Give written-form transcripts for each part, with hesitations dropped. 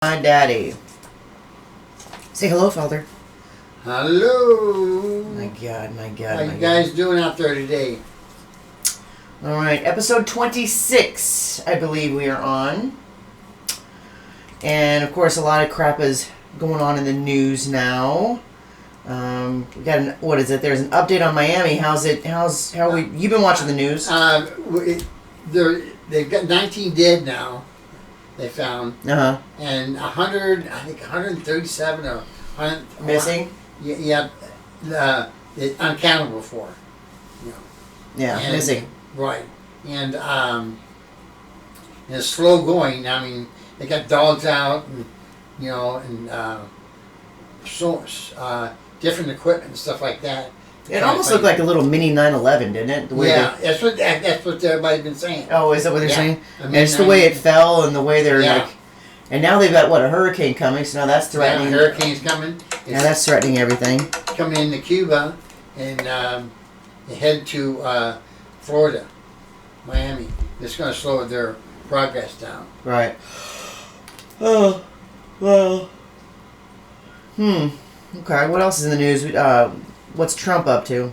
My daddy. Say hello, Father. Hello. My God, my God. How you guys doing out there today? All right, episode 26, I believe we are on. And of course, a lot of crap is going on in the news now. We got what is it? There's an update on Miami. You've been watching the news? They've got 19 dead now. They found, and 137 or 100 missing. Yeah, uncountable for. You know. Yeah, and, missing. Right, and it's slow going. I mean, they got dogs out, and different equipment and stuff like that. It almost looked like a little mini 9/11, didn't it? That's what everybody's been saying. Oh, is that what they're saying? I mean, and it's the way it fell and the way they're like. And now they've got a hurricane coming, so now that's threatening. Yeah, hurricane's coming. Now that's threatening everything. Coming into Cuba and they head to Florida, Miami. It's going to slow their progress down. Right. Oh, well. Okay, what else is in the news? What's Trump up to?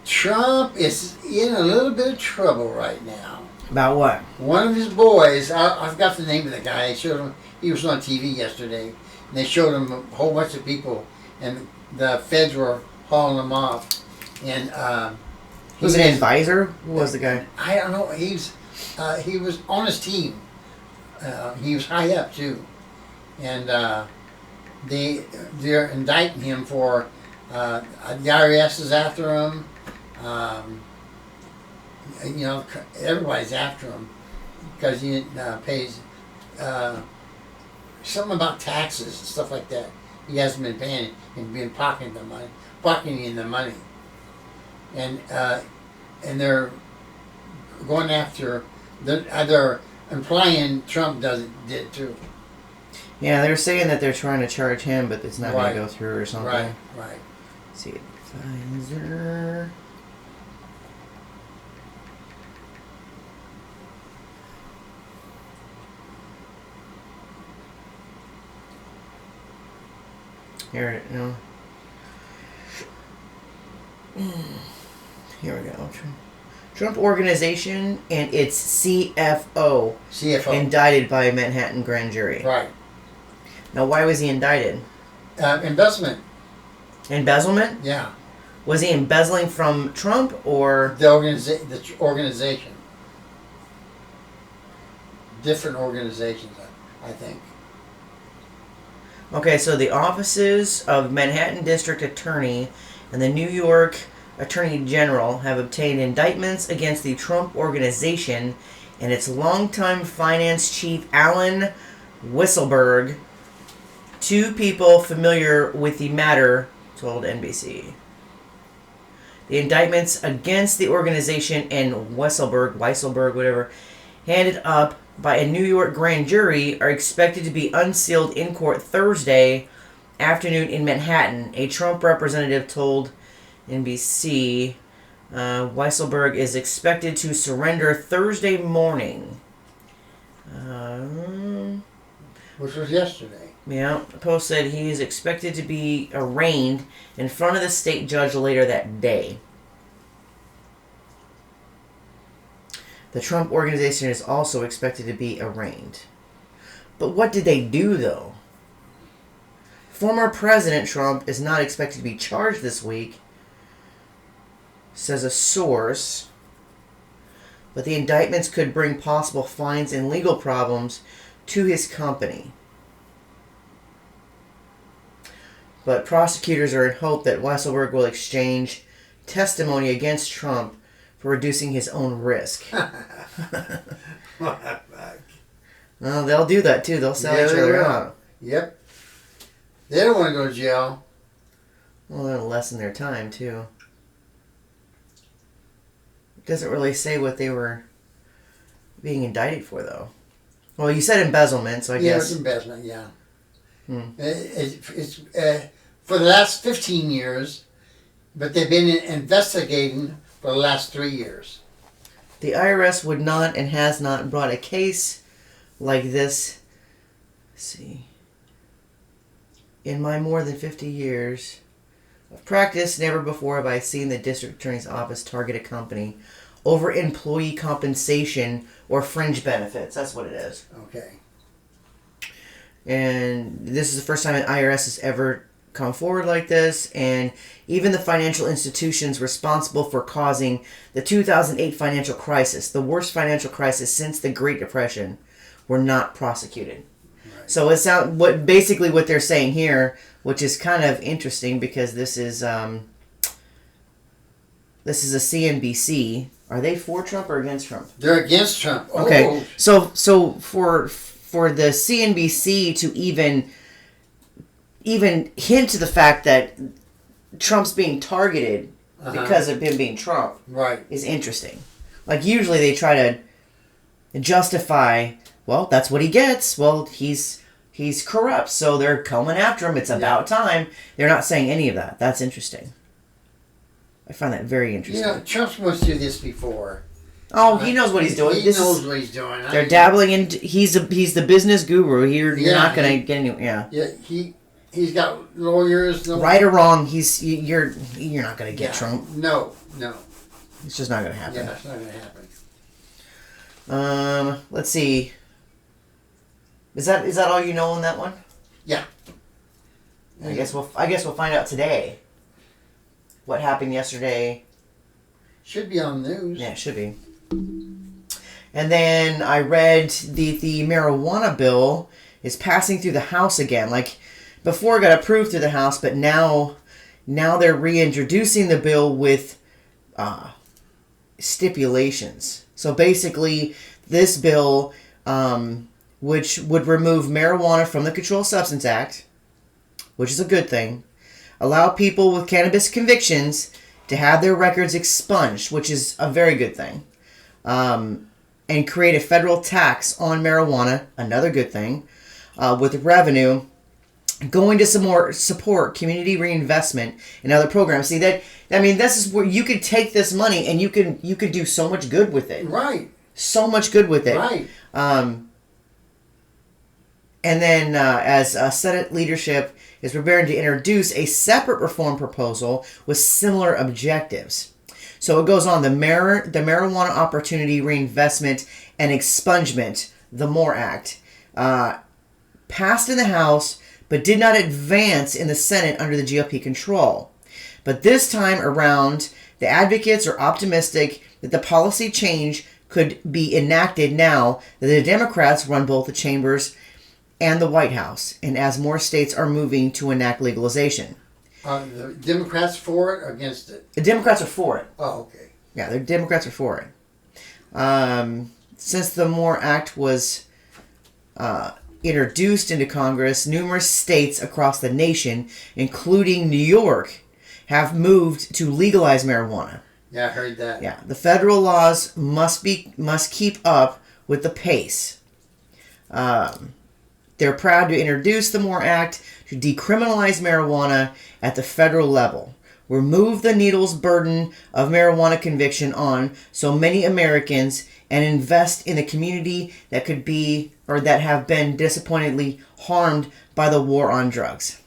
Trump is in a little bit of trouble right now. About what? One of his boys, I've got the name of the guy. They showed him. He was on TV yesterday, and they showed him a whole bunch of people, and the feds were hauling them off. And was it an advisor? Who was the guy? I don't know. He was on his team. He was high up too, and they're indicting him for the IRS is after him. Everybody's after him because he pays something about taxes and stuff like that. He hasn't been paying and been pocketing the money, and they're going after. They're implying Trump did too. Yeah, they're saying that they're trying to charge him, but it's not going to go through or something. Right. Let's see, Pfizer. Here we go. Trump Organization and its CFO indicted by a Manhattan grand jury. Right. Now, why was he indicted? Embezzlement. Embezzlement? Yeah. Was he embezzling from Trump or the organization? Different organizations, I think. Okay, so the offices of Manhattan District Attorney and the New York Attorney General have obtained indictments against the Trump Organization and its longtime finance chief, Alan Weisselberg. Two people familiar with the matter told NBC. The indictments against the organization and Weisselberg, whatever, handed up by a New York grand jury are expected to be unsealed in court Thursday afternoon in Manhattan. A Trump representative told NBC Weisselberg is expected to surrender Thursday morning. Which was yesterday. Yeah, the Post said he is expected to be arraigned in front of the state judge later that day. The Trump Organization is also expected to be arraigned. But what did they do, though? Former President Trump is not expected to be charged this week, says a source. But the indictments could bring possible fines and legal problems to his company. But prosecutors are in hope that Weisselberg will exchange testimony against Trump for reducing his own risk. Well, they'll do that too. They'll sell each other out. Yep. They don't want to go to jail. Well, that'll lessen their time too. It doesn't really say what they were being indicted for, though. Well, you said embezzlement, so I guess. Yeah, it's embezzlement, yeah. It's for the last 15 years, but they've been investigating for the last 3 years. The IRS would not and has not brought a case like this see. In my more than 50 years of practice, never before have I seen the district attorney's office target a company over employee compensation or fringe benefits. That's what it is. Okay. And this is the first time an IRS has ever come forward like this, and even the financial institutions responsible for causing the 2008 financial crisis, the worst financial crisis since the Great Depression, were not prosecuted. Right. So it's basically what they're saying here, which is kind of interesting because this is a CNBC. Are they for Trump or against Trump? They're against Trump. Oh. Okay, so for the CNBC to even hint to the fact that Trump's being targeted because of him being Trump, right, is interesting. Like usually they try to justify, well, that's what he gets. Well, he's corrupt, so they're coming after him. It's about time. They're not saying any of that. That's interesting. I find that very interesting. You know, Trump's supposed to do this before. Oh, he knows what he's doing. He knows what he's doing. They're dabbling in. He's the business guru. You're not gonna get any. Yeah. Yeah. He's got lawyers. Right or wrong, you're not gonna get Trump. No. It's just not gonna happen. Yeah, it's not gonna happen. Let's see. Is that all you know on that one? Yeah. I guess we'll find out today. What happened yesterday? Should be on the news. Yeah, it should be. And then I read the marijuana bill is passing through the House again. Like before, it got approved through the House, but now they're reintroducing the bill with stipulations. So basically, this bill, which would remove marijuana from the Controlled Substance Act, which is a good thing, allow people with cannabis convictions to have their records expunged, which is a very good thing, and create a federal tax on marijuana, another good thing, with revenue going to some more support community reinvestment and other programs. See that? I mean, this is where you could take this money and you could do so much good with it. Right. So much good with it. Right. And then, as Senate leadership is preparing to introduce a separate reform proposal with similar objectives. So it goes on, the Marijuana Opportunity Reinvestment and Expungement, the MORE Act, passed in the House but did not advance in the Senate under the GOP control. But this time around, the advocates are optimistic that the policy change could be enacted now that the Democrats run both the chambers and the White House, and as more states are moving to enact legalization. The Democrats for it or against it? The Democrats are for it. Oh, okay. Yeah, the Democrats are for it. Since the MORE Act was introduced into Congress, numerous states across the nation, including New York, have moved to legalize marijuana. Yeah, I heard that. Yeah, the federal laws must keep up with the pace. They're proud to introduce the MORE Act to decriminalize marijuana at the federal level, remove the needle's burden of marijuana conviction on so many Americans, and invest in the community that could be or that have been disappointingly harmed by the war on drugs.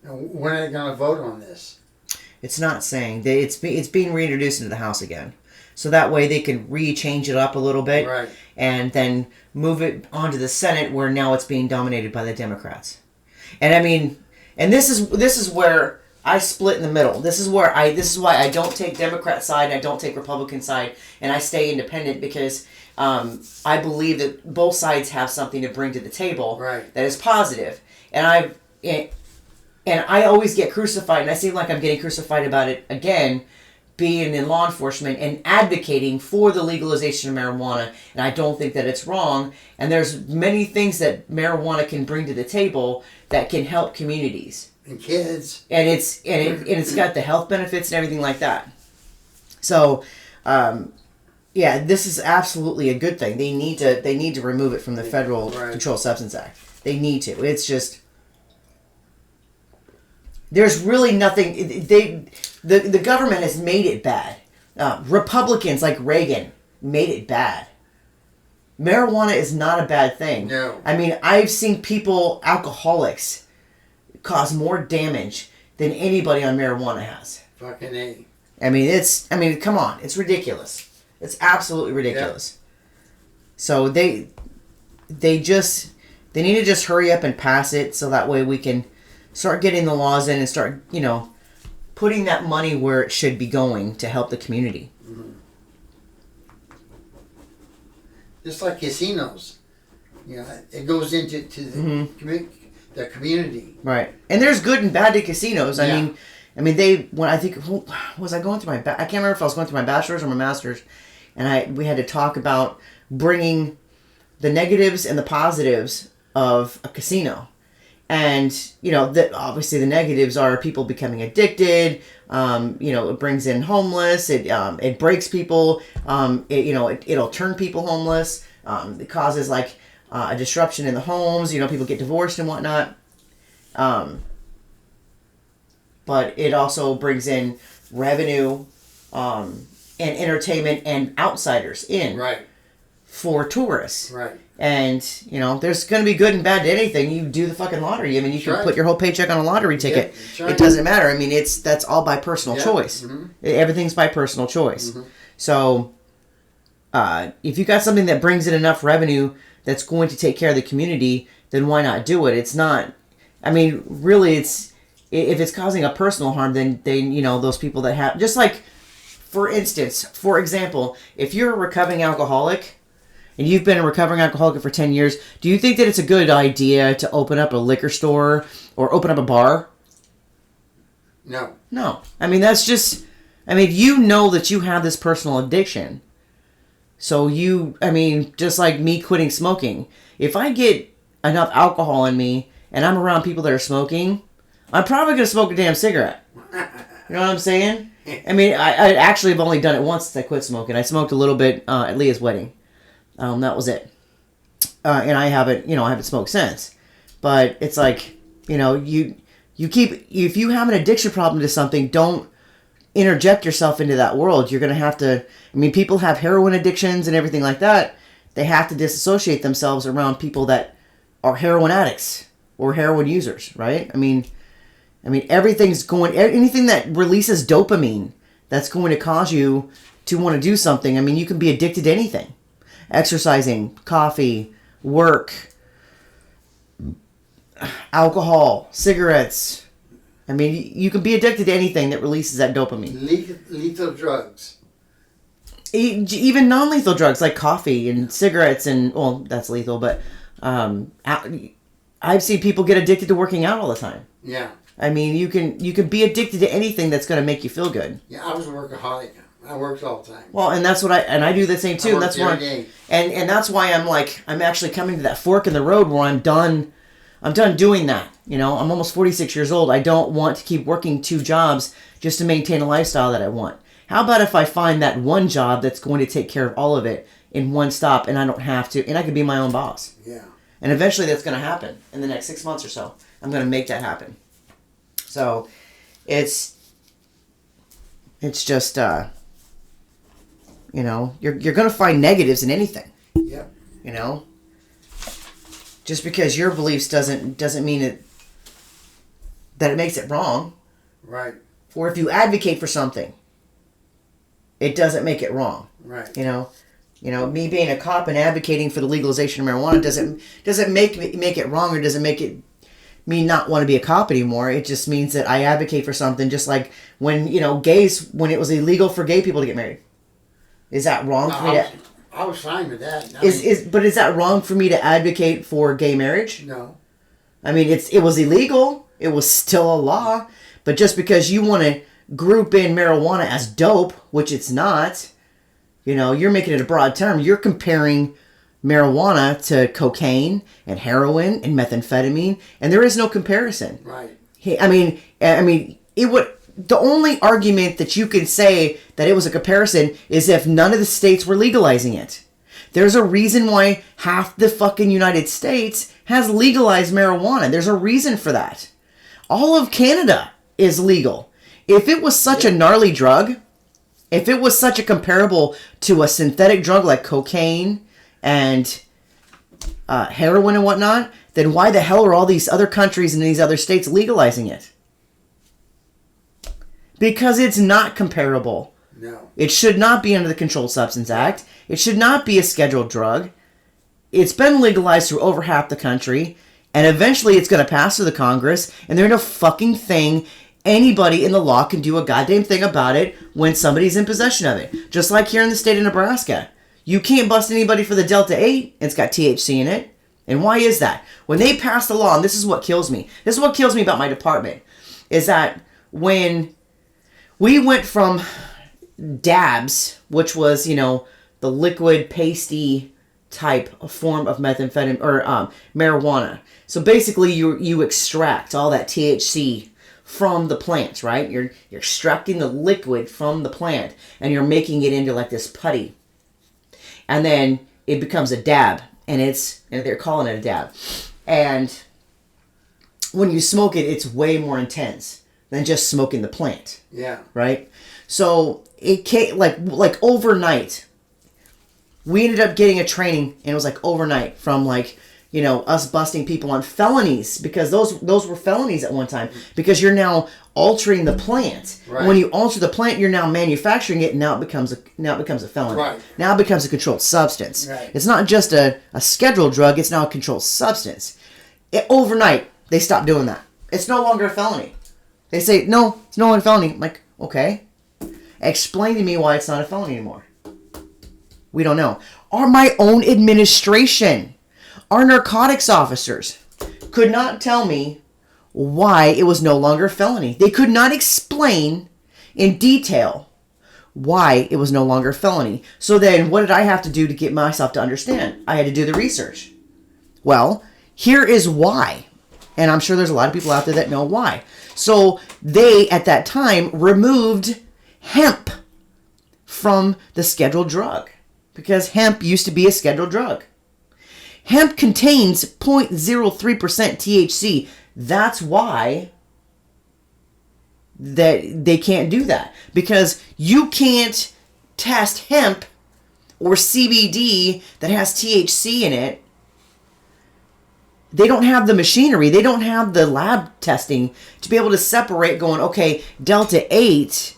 Now, when are they going to vote on this? It's not saying. It's being reintroduced into the House again. So that way they can change it up a little bit, right, and then move it onto the Senate where now it's being dominated by the Democrats. And I mean, and this is where I split in the middle. This is why I don't take Democrat side, I don't take Republican side, and I stay independent because I believe that both sides have something to bring to the table right, that is positive. And I always get crucified, and I seem like I'm getting crucified about it again, being in law enforcement and advocating for the legalization of marijuana, and I don't think that it's wrong. And there's many things that marijuana can bring to the table that can help communities and kids, and it's got the health benefits and everything like that. So, yeah, this is absolutely a good thing. They need to remove it from the Federal Controlled Substance Act. They need to. It's just there's really nothing. The government has made it bad. Republicans like Reagan made it bad. marijuana is not a bad thing. No. I mean, I've seen people, alcoholics, cause more damage than anybody on marijuana has. Fucking A. I mean, come on. It's ridiculous. It's absolutely ridiculous. Yeah. So they need to just hurry up and pass it so that way we can start getting the laws in and start, putting that money where it should be going to help the community. Mm-hmm. Just like casinos. It goes into the community. Right. And there's good and bad to casinos. Yeah. I mean, was I going through I can't remember if I was going through my bachelor's or my master's, and we had to talk about bringing the negatives and the positives of a casino. And, obviously the negatives are people becoming addicted, it brings in homeless, it breaks people, it'll turn people homeless, it causes a disruption in the homes, people get divorced and whatnot. But it also brings in revenue, and entertainment and outsiders in. Right. For tourists. Right. And, there's going to be good and bad to anything. You do the fucking lottery. I mean, you can put your whole paycheck on a lottery ticket. It doesn't matter. I mean, that's all by personal choice. Mm-hmm. Everything's by personal choice. Mm-hmm. So, if you got something that brings in enough revenue that's going to take care of the community, then why not do it? It's not, I mean, really, if it's causing a personal harm, then those people that have, just like, for example, if you're a recovering alcoholic, and you've been a recovering alcoholic for 10 years, do you think that it's a good idea to open up a liquor store or open up a bar? No. No. I mean, that's just... I mean, you know that you have this personal addiction. So just like me quitting smoking, if I get enough alcohol in me and I'm around people that are smoking, I'm probably going to smoke a damn cigarette. You know what I'm saying? I mean, I actually have only done it once since I quit smoking. I smoked a little bit at Leah's wedding. That was it. And I haven't smoked since. But it's like, if you have an addiction problem to something, don't interject yourself into that world. You're going to have to, people have heroin addictions and everything like that. They have to disassociate themselves around people that are heroin addicts or heroin users, right? I mean, anything that releases dopamine that's going to cause you to want to do something. I mean, you can be addicted to anything. Exercising, coffee, work, alcohol, cigarettes. I mean, you can be addicted to anything that releases that dopamine. Lethal drugs. Even non-lethal drugs like coffee and cigarettes and, well, that's lethal, but I've seen people get addicted to working out all the time. Yeah. I mean, you can be addicted to anything that's going to make you feel good. Yeah, I was a workaholic. I worked all the time. Well, and that's what I do the same too. And that's why and that's why I'm actually coming to that fork in the road where I'm done doing that. I'm almost 46 years old. I don't want to keep working 2 jobs just to maintain a lifestyle that I want. How about if I find that one job that's going to take care of all of it in one stop and I don't have to, and I can be my own boss. Yeah. And eventually that's going to happen in the next 6 months or so. I'm going to make that happen. So it's just you're going to find negatives in anything. Yep. Just because your beliefs doesn't mean that it makes it wrong. Right. Or if you advocate for something, it doesn't make it wrong. Right. Me being a cop and advocating for the legalization of marijuana doesn't make it wrong, or doesn't make it me not want to be a cop anymore. It just means that I advocate for something, just like when when it was illegal for gay people to get married. Is that wrong for me to... I was fine with that. But is that wrong for me to advocate for gay marriage? No. I mean, it was illegal. It was still a law. But just because you want to group in marijuana as dope, which it's not, you're making it a broad term. You're comparing marijuana to cocaine and heroin and methamphetamine, and there is no comparison. Right. It would... The only argument that you can say that it was a comparison is if none of the states were legalizing it. There's a reason why half the fucking United States has legalized marijuana. There's a reason for that. All of Canada is legal. If it was such a gnarly drug, if it was such a comparable to a synthetic drug like cocaine and heroin and whatnot, then why the hell are all these other countries and these other states legalizing it? Because it's not comparable. No. It should not be under the Controlled Substance Act. It should not be a scheduled drug. It's been legalized through over half the country, and eventually it's going to pass through the Congress, and there's no fucking thing anybody in the law can do a goddamn thing about it when somebody's in possession of it. Just like here in the state of Nebraska. You can't bust anybody for the Delta 8. It's got THC in it. And why is that? When they pass the law, and this is what kills me. This is what kills me about my department. Is that when we went from dabs, which was, the liquid, pasty type of form of methamphetamine, or marijuana. So basically you extract all that THC from the plant, right? You're extracting the liquid from the plant, and you're making it into like this putty. And then it becomes a dab, and they're calling it a dab. And when you smoke it, it's way more intense than just smoking the plant. Yeah. Right? So it came like overnight. We ended up getting a training, and it was like overnight from us busting people on felonies, because those were felonies at one time, because you're now altering the plant. Right. And when you alter the plant, you're now manufacturing it, and now it becomes a felony. Right. Now it becomes a controlled substance. Right. It's not just a scheduled drug, it's now a controlled substance. Overnight, they stopped doing that. It's no longer a felony. They say, no, it's no longer a felony. I'm like, okay. Explain to me why it's not a felony anymore. We don't know. My own administration, our narcotics officers, could not tell me why it was no longer a felony. They could not explain in detail why it was no longer a felony. So then what did I have to do to get myself to understand? I had to do the research. Well, here is why. And I'm sure there's a lot of people out there that know why. So they, at that time, removed hemp from the scheduled drug, because hemp used to be a scheduled drug. Hemp contains 0.03% THC. That's why that they can't do that, because you can't test hemp or CBD that has THC in it. They don't have the machinery. They don't have the lab testing to be able to separate going, okay, Delta 8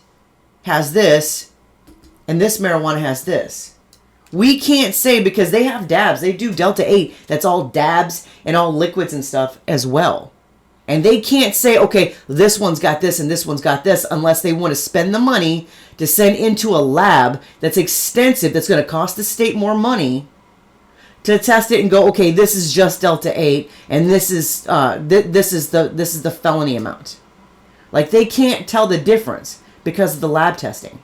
has this, and this marijuana has this. We can't say, because they have dabs. They do Delta 8. That's all dabs and all liquids and stuff as well. And they can't say, okay, this one's got this and this one's got this, unless they want to spend the money to send into a lab that's extensive, that's going to cost the state more money to test it and go, okay, this is just Delta 8, and this is the felony amount. Like, they can't tell the difference because of the lab testing.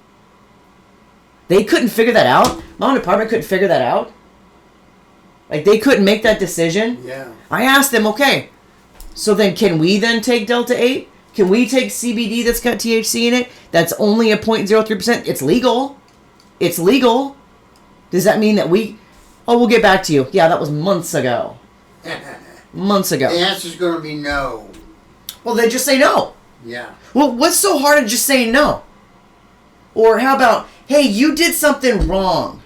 They couldn't figure that out. My own department couldn't figure that out. Like, they couldn't make that decision. Yeah. I asked them, okay, so then can we then take Delta 8? Can we take CBD that's got THC in it? That's only a 0.03%. It's legal. It's legal. Does that mean that we'll get back to you. Yeah, that was months ago. Months ago. The answer's going to be no. Well, then just say no. Yeah. Well, what's so hard in just saying no? Or how about, hey, you did something wrong.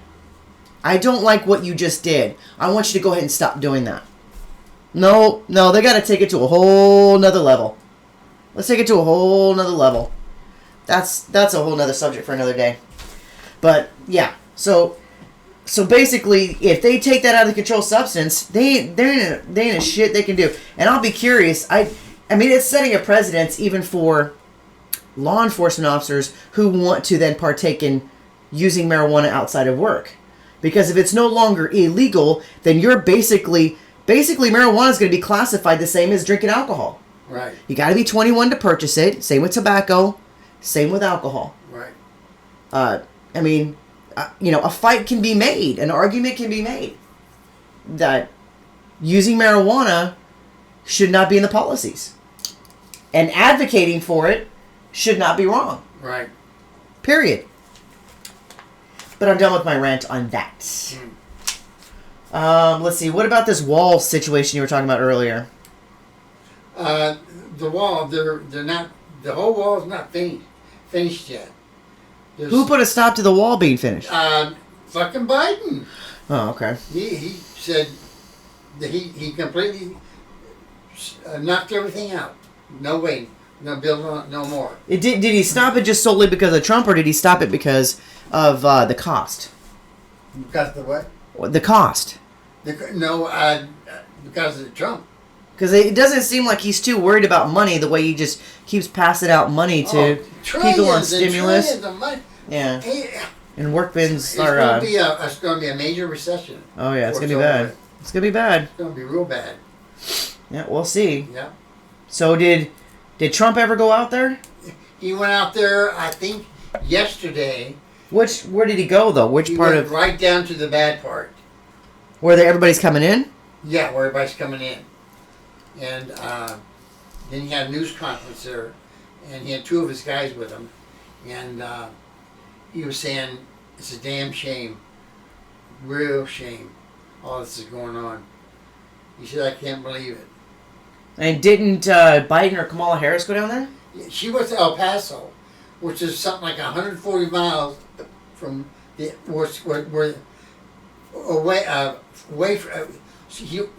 I don't like what you just did. I want you to go ahead and stop doing that. No, they got to take it to a whole nother level. Let's take it to a whole nother level. That's a whole nother subject for another day. But, yeah, so basically, if they take that out of the controlled substance, they ain't a shit they can do. And I'll be curious. I mean, it's setting a precedence even for law enforcement officers who want to then partake in using marijuana outside of work. Because if it's no longer illegal, then you're basically marijuana is going to be classified the same as drinking alcohol. Right. You got to be 21 to purchase it. Same with tobacco. Same with alcohol. Right. I mean, a fight can be made. An argument can be made that using marijuana should not be in the policies. And advocating for it should not be wrong. Right. Period. But I'm done with my rant on that. Let's see. What about this wall situation you were talking about earlier? The wall, they're not. The whole wall is not finished yet. Who put a stop to the wall being finished? Fucking Biden. Oh, okay. He said that he completely knocked everything out. No way. No build no more. Did he stop it just solely because of Trump, or did he stop it because of the cost? Because of the what? The cost. Because of Trump. Because it doesn't seem like he's too worried about money the way he just keeps passing out money to people on stimulus. Of money. Yeah. Hey, and work bins it's are. It's going to be a major recession. Oh yeah, it's gonna be bad. It's gonna be bad. It's going to be real bad. Yeah, we'll see. Yeah. So did Trump ever go out there? He went out there, I think, yesterday. Where did he go though? Which He part went of right down to the bad part? where everybody's coming in? Yeah, where everybody's coming in. And then he had a news conference there, and he had two of his guys with him, and he was saying it's a damn shame, real shame, all this is going on. He said, I can't believe it. And didn't Biden or Kamala Harris go down there? She went to El Paso, which is something like 140 miles from the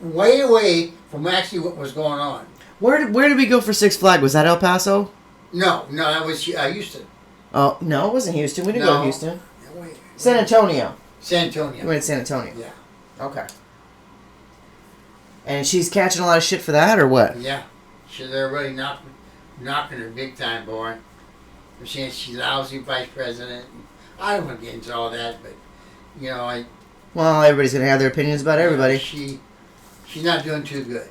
way away from actually what was going on. Where did we go for Six Flags? Was that El Paso? No, that was Houston. Oh no, it wasn't Houston. We didn't go to Houston. Wait. San Antonio. San Antonio. We went to San Antonio. Yeah. Okay. And she's catching a lot of shit for that, or what? Yeah. They're really knocking her big time, boy. They're saying she's lousy vice president. I don't want to get into all that, but Well, everybody's gonna have their opinions about everybody. She's not doing too good.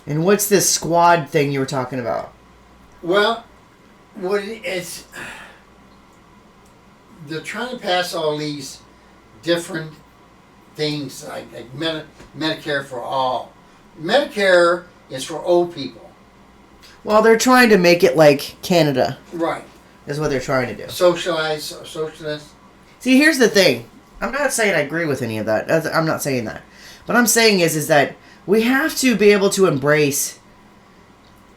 And what's this squad thing you were talking about? Well, they're trying to pass all these different things like Medicare for all. Medicare is for old people. Well, they're trying to make it like Canada. Right. Is what they're trying to do. Socialist. See, here's the thing. I'm not saying I agree with any of that. I'm not saying that. What I'm saying is that we have to be able to embrace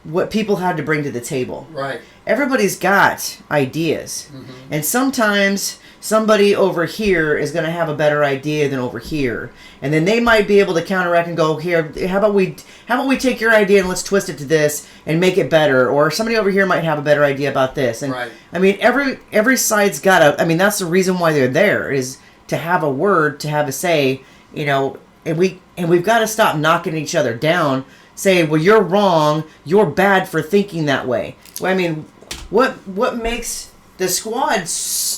what people have to bring to the table. Right. Everybody's got ideas. Mm-hmm. And sometimes somebody over here is going to have a better idea than over here. And then they might be able to counteract and go, here, how about we take your idea and let's twist it to this and make it better? Or somebody over here might have a better idea about this. And right. I mean, every side's got that's the reason why they're there, is to have a word, to have a say, and we've got to stop knocking each other down, saying, well, you're wrong, you're bad for thinking that way. Well, I mean, what makes the squad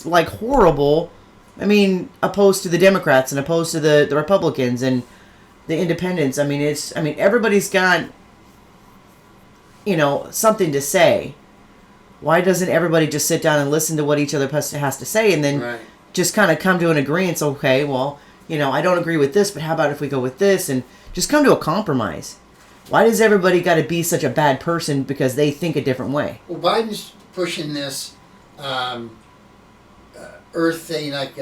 like horrible? I mean, opposed to the Democrats and opposed to the Republicans and the independents. I mean, everybody's got something to say. Why doesn't everybody just sit down and listen to what each other has to say, and then just kind of come to an agreement? Okay, well, I don't agree with this, but how about if we go with this, and just come to a compromise? Why does everybody got to be such a bad person because they think a different way? Well, Biden's pushing this Earth thing, like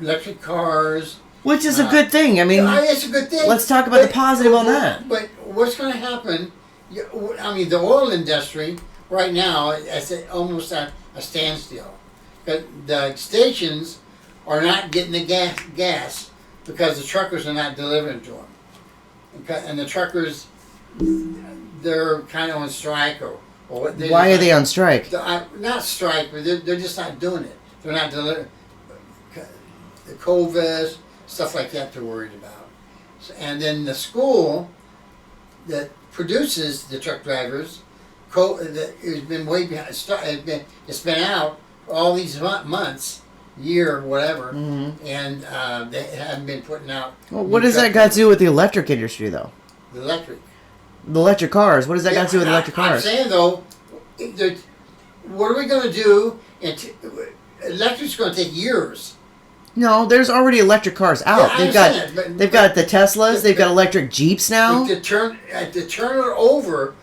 electric cars. Which is a good thing. I mean, it's a good thing. Let's talk about the positive on that. But what's going to happen? The oil industry right now is almost at a standstill. The stations are not getting the gas because the truckers are not delivering to them. And the truckers, they're kind of on strike. Why are they on strike? Not strike, but they're just not doing it. They're not delivering. The COVID, stuff like that they're worried about. And then the school that produces the truck drivers, has been way behind. It's been out for all these months, year, whatever, and they haven't been putting out. Well, what does that got to do with the electric industry, though? The electric cars. What does that got to do with electric cars? I'm saying though, what are we going to do? Electric's going to take years. No, there's already electric cars out. Yeah, they've got the Teslas. They've got electric Jeeps now. To turn it over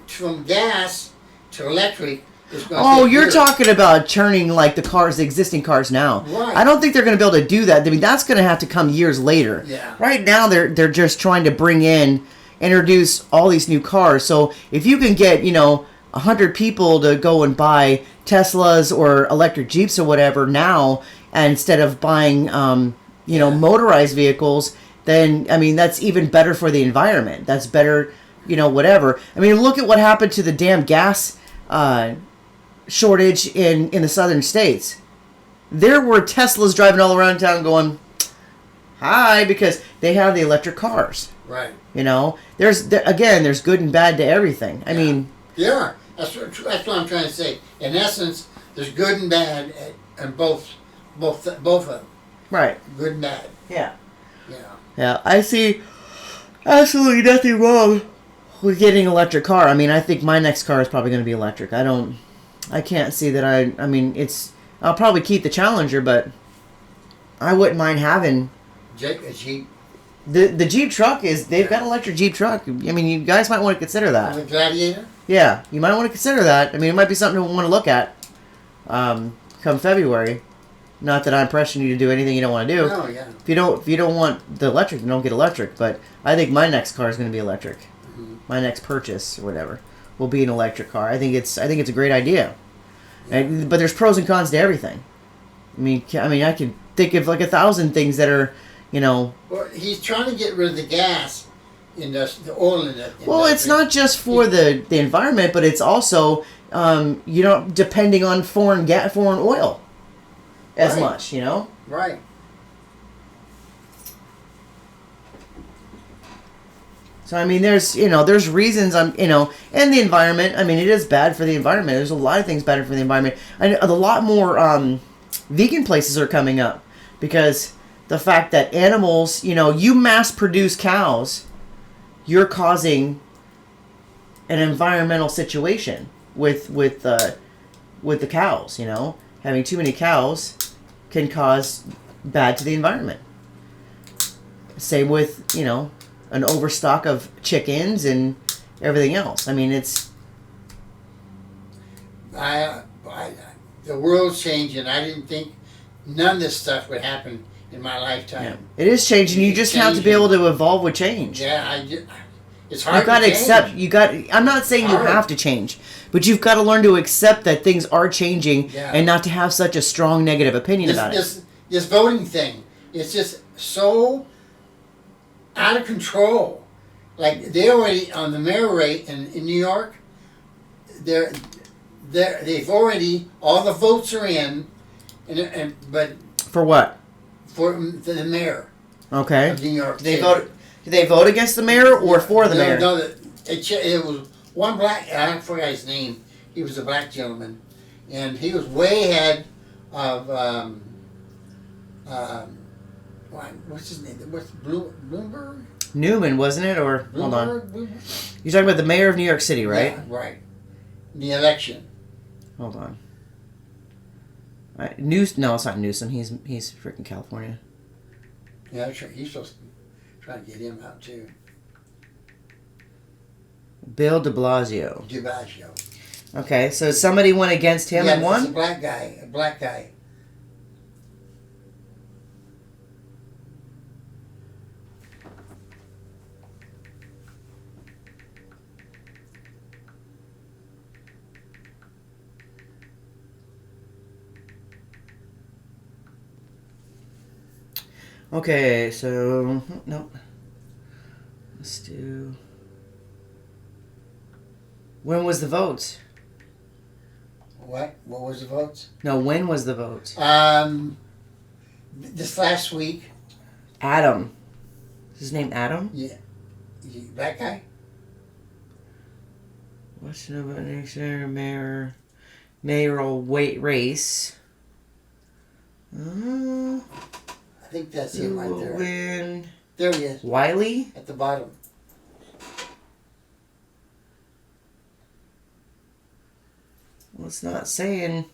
from gas to electric. You're talking about turning like the existing cars now. Right. I don't think they're going to be able to do that. I mean, that's going to have to come years later. Yeah. Right now, they're just trying to introduce all these new cars. So if you can get 100 people to go and buy Teslas or electric Jeeps or whatever now, and instead of buying motorized vehicles, then I mean that's even better for the environment. That's better, whatever. I mean, look at what happened to the damn gas shortage in the southern states. There were Teslas driving all around town going, "Hi," because they have the electric cars. Right. There's good and bad to everything. I mean, yeah, that's what I'm trying to say. In essence, there's good and bad and both of them. Right. Good and bad. Yeah. Yeah. Yeah, I see absolutely nothing wrong with getting an electric car. I mean, I think my next car is probably going to be electric. I can't see that I mean, I'll probably keep the Challenger, but I wouldn't mind having A Jeep. The Jeep truck they've got an electric Jeep truck. I mean, you guys might want to consider that. The Gladiator? Yeah, you might want to consider that. I mean, it might be something we want to look at come February. Not that I'm pressuring you to do anything you don't want to do. No, yeah. If you don't want the electric, then don't get electric. But I think my next car is going to be electric. Mm-hmm. My next purchase or whatever will be an electric car. I think it's a great idea. Yeah. But there's pros and cons to everything. I mean, I can think of like 1,000 things that are, Well, he's trying to get rid of the gas in the oil in it. Well, it's not just for the environment, but it's also depending on foreign oil as Right. much, Right. So I mean, there's reasons and the environment. I mean, it is bad for the environment. There's a lot of things better for the environment. And a lot more vegan places are coming up because the fact that animals, you mass produce cows, you're causing an environmental situation with the cows. Having too many cows can cause bad to the environment. Same with an overstock of chickens and everything else. I mean, it's the world's changing. I didn't think none of this stuff would happen in my lifetime. It is changing. You just have to be able to evolve with change. Yeah, it's hard. You got to accept. I'm not saying you hard. have to change, but you've got to learn to accept that things are changing and not to have such a strong negative opinion about it. This voting thing, it's just so out of control. Like they already on the mayor rate in New York, they've already all the votes are in, but For what? for the mayor Okay. of New York. Did they vote against the mayor or for the mayor? No, it was one black. I forgot his name. He was a black gentleman, and he was way ahead of what's his name? What's Bloomberg? Newman, wasn't it? Or hold on. Bloomberg? You're talking about the mayor of New York City, right? Yeah, right. The election. Hold on. No, it's not Newsom. He's freaking California. Yeah, that's right. He's supposed to try to get him out too. Bill de Blasio. DiBiagio. Okay, so somebody went against him and It's a won? black guy. A black guy. Okay, so no. Let's do. When was the vote? What? What was the votes? No, when was the vote? This last week. Adam. Is his name Adam? Yeah. That guy? What's the next mayoral race? I think that's Who him right will there. win? There he is. Wiley? At the bottom. Well, it's not saying.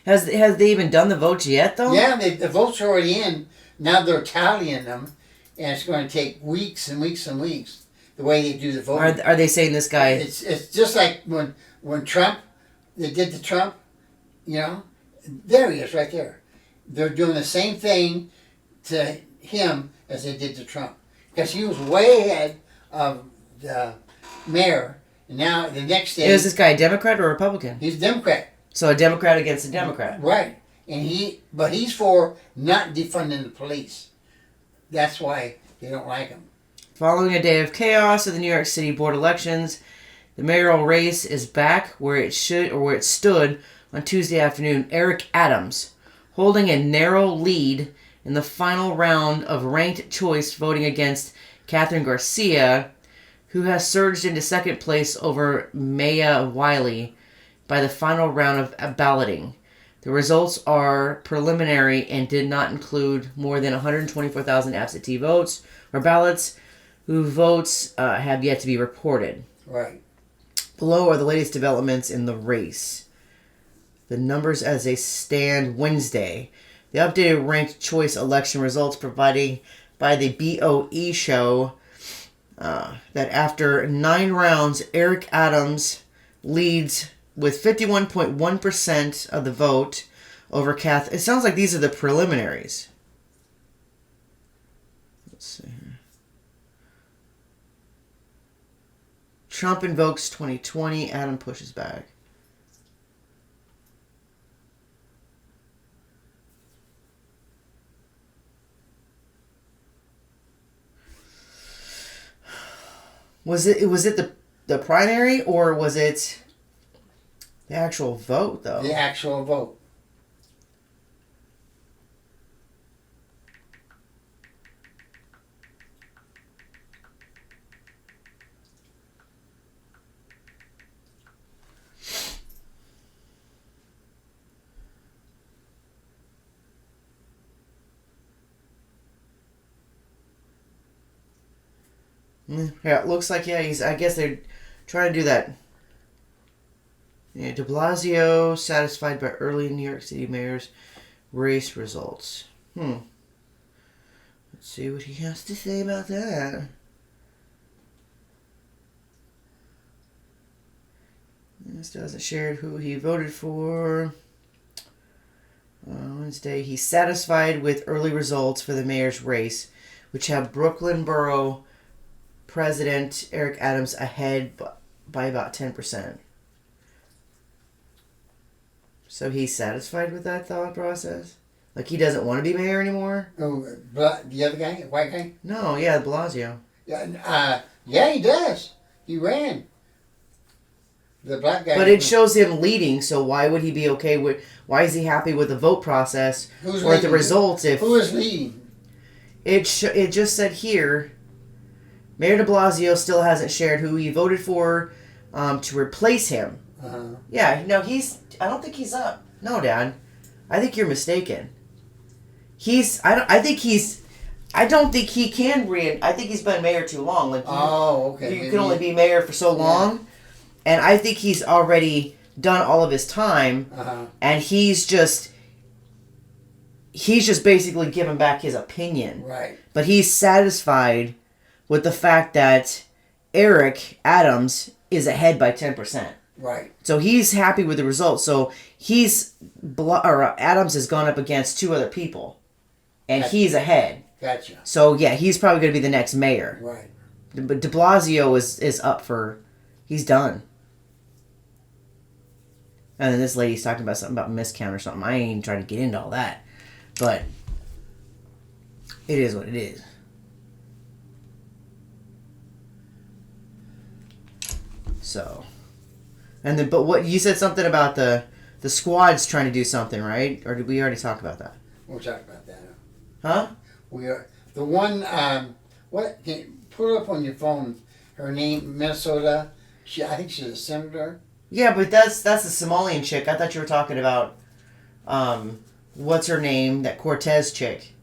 Has they even done the votes yet, though? Yeah, the votes are already in. Now they're tallying them, and it's going to take weeks and weeks and weeks. The way they do the voting. Are they saying this guy? It's just like when Trump, they did the Trump, there he is right there. They're doing the same thing to him as they did to Trump, because he was way ahead of the mayor. And now the next day, Is this guy a Democrat or Republican? he's a Democrat. So a Democrat against a Democrat. Right. But he's for not defunding the police. That's why they don't like him. Following a day of chaos at the New York City board elections, the mayoral race is back where it stood on Tuesday afternoon. Eric Adams, holding a narrow lead in the final round of ranked choice voting against Catherine Garcia, who has surged into second place over Maya Wiley by the final round of balloting. The results are preliminary and did not include more than 124,000 absentee votes or ballots whose votes have yet to be reported. Right. Below are the latest developments in the race. The numbers as they stand Wednesday. The updated ranked choice election results provided by the BOE show that after 9 rounds, Eric Adams leads with 51.1% of the vote over Kath. It sounds like these are the preliminaries. Let's see here. Trump invokes 2020. Adam pushes back. Was it the primary or was it the actual vote though? The actual vote. Yeah, it looks like I guess they're trying to do that. Yeah, De Blasio satisfied by early New York City mayor's race results. Let's see what he has to say about that. This doesn't share who he voted for. Wednesday, he's satisfied with early results for the mayor's race, which have Brooklyn Borough President Eric Adams ahead by about 10%. So he's satisfied with that thought process? Like he doesn't want to be mayor anymore? Oh, the other guy, white guy? No, yeah, Blasio. Yeah, he does. He ran. The black guy. But it shows him leading, so why would he be okay with... Why is he happy with the vote process Who's or leading? the results if... Who is leading? It just said here... Mayor de Blasio still hasn't shared who he voted for to replace him. Uh-huh. Yeah, no, I don't think he's up. No, Dad. I think you're mistaken. I don't think he can I think he's been mayor too long. Like okay. You can only be mayor for so long. Yeah. And I think he's already done all of his time. Uh-huh. And he's just basically giving back his opinion. Right. But he's satisfied with the fact that Eric Adams is ahead by 10%. Right. So he's happy with the results. So Adams has gone up against 2 other people, and he's ahead. Gotcha. So yeah, he's probably going to be the next mayor. Right. But De Blasio is up for, he's done. And then this lady's talking about something about miscount or something. I ain't even trying to get into all that, but it is what it is. So, and then, but what you said something about the squad's trying to do something, right? Or did we already talk about that? We'll talk about that. Huh? We are the one. What? Can you put it up on your phone? Her name, Minnesota. I think she's a senator. Yeah, but that's the Somalian chick. I thought you were talking about, what's her name? That Cortez chick,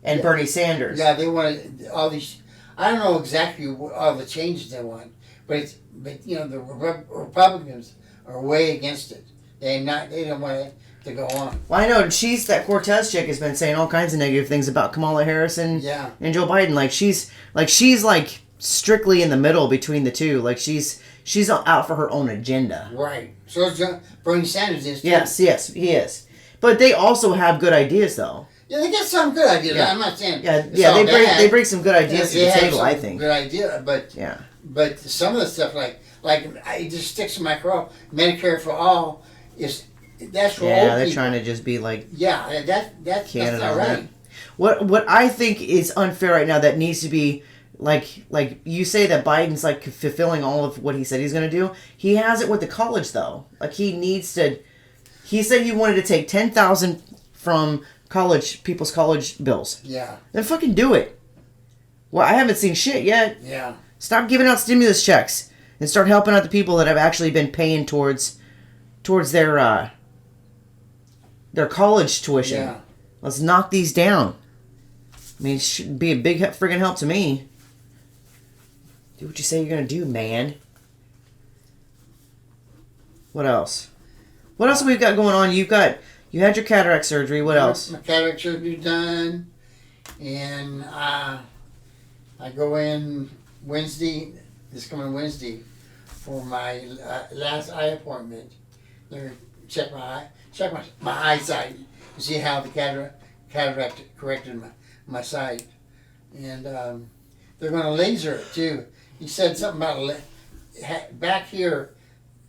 and Bernie Sanders. Yeah, they wanted all these. I don't know exactly what all the changes they want. But the Republicans are way against it. They don't want it to go on. Well, I know that Cortez chick has been saying all kinds of negative things about Kamala Harris and Joe Biden. Like she's strictly in the middle between the two. Like she's out for her own agenda. Right. So is Bernie Sanders is too. Yes, he is. But they also have good ideas, though. Yeah, they get some good ideas. Yeah. I'm not saying. They bring some good ideas to the table. I think. Good idea, but But some of the stuff, like it just sticks in my craw. Medicare for all That's for old they're people. trying to just be like That's Canada not on right. that. What I think is unfair right now that needs to be like you say that Biden's like fulfilling all of what he said he's going to do. He has it with the college though. Like he needs to. He said he wanted to take 10,000 from people's college bills. Yeah. Then fucking do it. Well, I haven't seen shit yet. Yeah. Stop giving out stimulus checks and start helping out the people that have actually been paying towards their college tuition. Yeah. Let's knock these down. I mean, it should be a big friggin' help to me. Do what you say you're gonna do, man. What else? What else have we got going on? You had your cataract surgery. What else? My cataract surgery done, and I go in Wednesday, this coming Wednesday, for my last eye appointment. They're gonna check my eyesight to see how the cataract corrected my sight, and they're gonna laser it too. He said something about back here,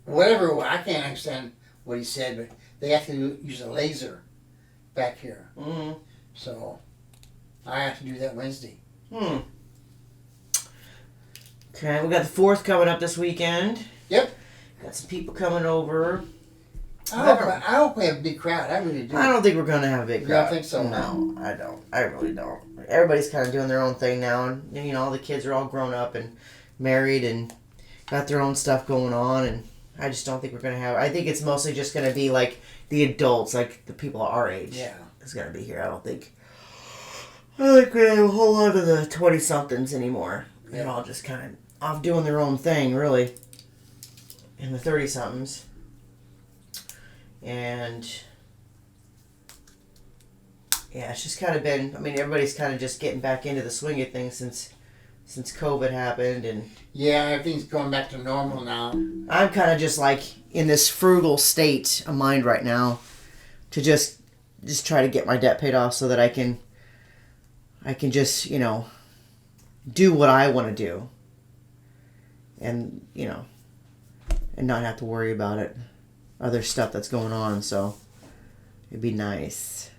whatever. I can't understand what he said, but they have to use a laser back here. Mm-hmm. So I have to do that Wednesday. Okay, we got the 4th coming up this weekend. Yep. Got some people coming over. I hope we have a big crowd. I really do. I don't think we're gonna have a big crowd. You don't think so? No, I don't. I really don't. Everybody's kind of doing their own thing now, and you know, all the kids are all grown up and married and got their own stuff going on, and I just don't think we're gonna have. I think it's mostly just gonna be like the adults, like the people our age. Yeah. Is gonna be here. I don't think we have a whole lot of the 20-somethings anymore. Yeah. They're all just kind of off doing their own thing, really. And the 30-somethings. And yeah, it's just kind of been. I mean, everybody's kind of just getting back into the swing of things since COVID happened, and Yeah, everything's going back to normal now. I'm kind of just like in this frugal state of mind right now, to just try to get my debt paid off so that I can just do what I want to do, and and not have to worry about it, other stuff that's going on. So it'd be nice.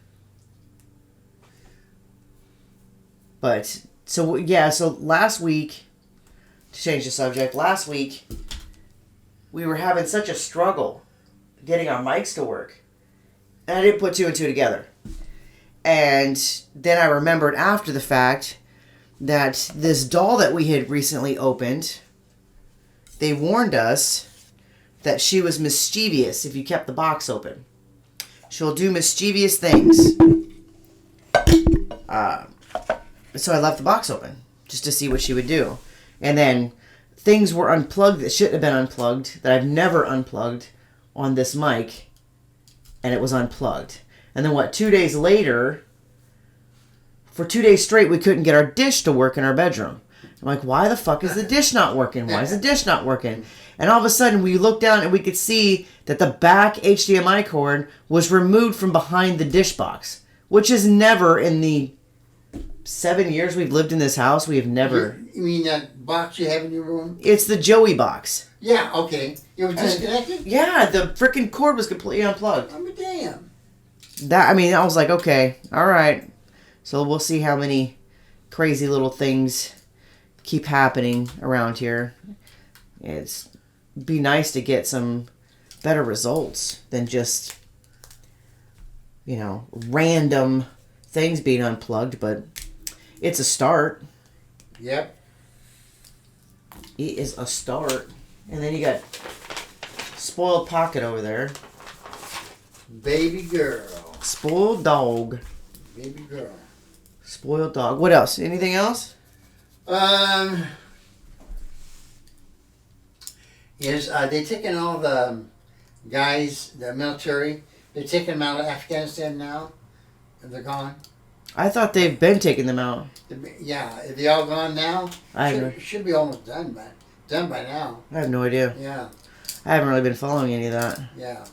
But so last week, to change the subject, last week we were having such a struggle getting our mics to work, and I didn't put 2 and 2 together. And then I remembered after the fact that this doll that we had recently opened, they warned us that she was mischievous if you kept the box open. She'll do mischievous things. So I left the box open just to see what she would do. And then things were unplugged that shouldn't have been unplugged, that I've never unplugged on this mic, and it was unplugged. And then 2 days later, for 2 days straight, we couldn't get our dish to work in our bedroom. I'm like, why the fuck is the dish not working? Why is the dish not working? And all of a sudden, we looked down and we could see that the back HDMI cord was removed from behind the dish box, which is never in the 7 years we've lived in this house, we have never. You mean that box you have in your room? It's the Joey box. Yeah, okay. It was disconnected? Yeah, the freaking cord was completely unplugged. I'm a damn. I was like, okay, all right. So we'll see how many crazy little things keep happening around here. It'd be nice to get some better results than just, random things being unplugged, but it's a start. Yep. It is a start. And then you got Spoiled Pocket over there. Baby girl. Spoiled Dog. Baby girl. Spoiled Dog. What else? Anything else? Yes, they taking all the guys, the military, they're taking them out of Afghanistan now. They're gone. I thought they've been taking them out. Yeah, are they all gone now? Should be almost done by now. I have no idea. Yeah. I haven't really been following any of that. Yeah.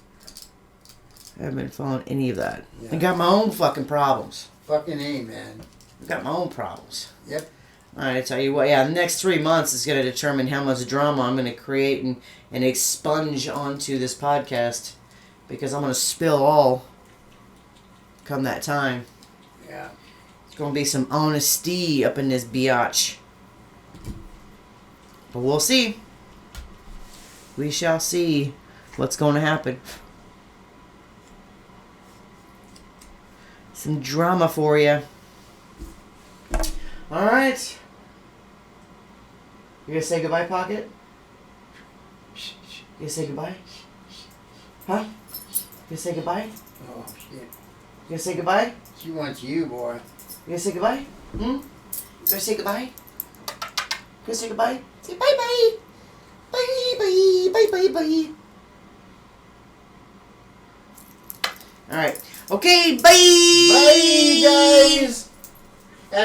I haven't been following any of that. Yeah. I got my own fucking problems. Fucking A, man. I got my own problems. Yep. Alright, I tell you what, the next 3 months is going to determine how much drama I'm going to create and expunge onto this podcast. because I'm gonna spill all come that time. Yeah. It's gonna be some honesty up in this biatch. But we'll see. We shall see what's going to happen. Some drama for you. Alright. You gonna say goodbye, Pocket? You gonna say goodbye? Huh? You gonna say goodbye? Oh, shit. You gonna say goodbye? She wants you, boy. You gonna say goodbye? You gonna say goodbye? You gonna say goodbye? Say bye-bye! Bye, bye, bye, bye, bye. Alright. Okay, bye! Bye, guys!